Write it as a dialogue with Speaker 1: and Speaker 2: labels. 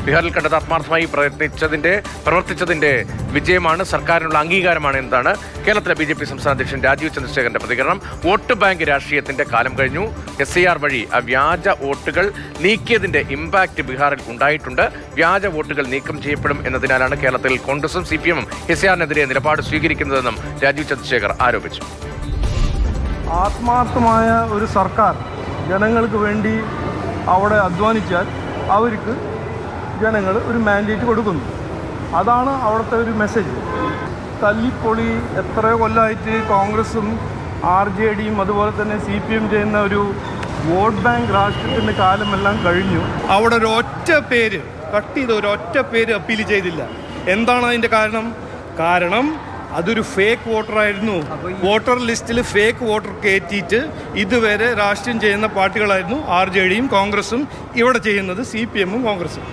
Speaker 1: ബീഹാറിൽ കണ്ടത് ആത്മാർത്ഥമായി പ്രവർത്തിച്ചതിന്റെ വിജയമാണ്, സർക്കാരിനുള്ള അംഗീകാരമാണ് എന്നതാണ് കേരളത്തിലെ BJP സംസ്ഥാന അധ്യക്ഷൻ രാജീവ് ചന്ദ്രശേഖരന്റെ പ്രതികരണം. വോട്ട് ബാങ്ക് രാഷ്ട്രീയത്തിന്റെ കാലം കഴിഞ്ഞു. SIR വഴി വ്യാജ വോട്ടുകൾ നീക്കിയതിന്റെ ഇമ്പാക്ട് ബീഹാറിൽ ഉണ്ടായിട്ടുണ്ട്. വ്യാജ വോട്ടുകൾ നീക്കം ചെയ്യപ്പെടും എന്നതിനാലാണ് കേരളത്തിൽ കോൺഗ്രസും CPM-ഉം SIR-നെതിരെ നിലപാട് സ്വീകരിക്കുന്നതെന്നും രാജീവ് ചന്ദ്രശേഖർ ആരോപിച്ചു.
Speaker 2: ആത്മാർത്ഥമായ ഒരു സർക്കാർ ജനങ്ങൾക്ക് വേണ്ടി അവിടെ അധ്വാനിച്ചാൽ അവർക്ക് ജനങ്ങൾ ഒരു മാൻഡേറ്റ് കൊടുക്കുന്നു. അതാണ് അവിടുത്തെ ഒരു മെസ്സേജ്. തല്ലിപ്പൊളി എത്രയോ കൊല്ലമായിട്ട് കോൺഗ്രസും RJDയും അതുപോലെ തന്നെ CPM ചെയ്യുന്ന ഒരു വോട്ട് ബാങ്ക് രാഷ്ട്രീയത്തിൻ്റെ കാലമെല്ലാം കഴിഞ്ഞു. അവിടെ ഒരൊറ്റ പേര് കട്ട് ചെയ്ത് ഒരൊറ്റ പേര് അപ്പീൽ ചെയ്തില്ല. എന്താണ് അതിൻ്റെ കാരണം അതൊരു ഫേക്ക് വോട്ടറായിരുന്നു. വോട്ടർ ലിസ്റ്റിൽ ഫേക്ക് വോട്ടർ കയറ്റിയിട്ട് ഇതുവരെ രാഷ്ട്രീയം ചെയ്യുന്ന പാർട്ടികളായിരുന്നു RJDയും കോൺഗ്രസും. ഇവിടെ ചെയ്യുന്നത് CPM-ഉം കോൺഗ്രസും.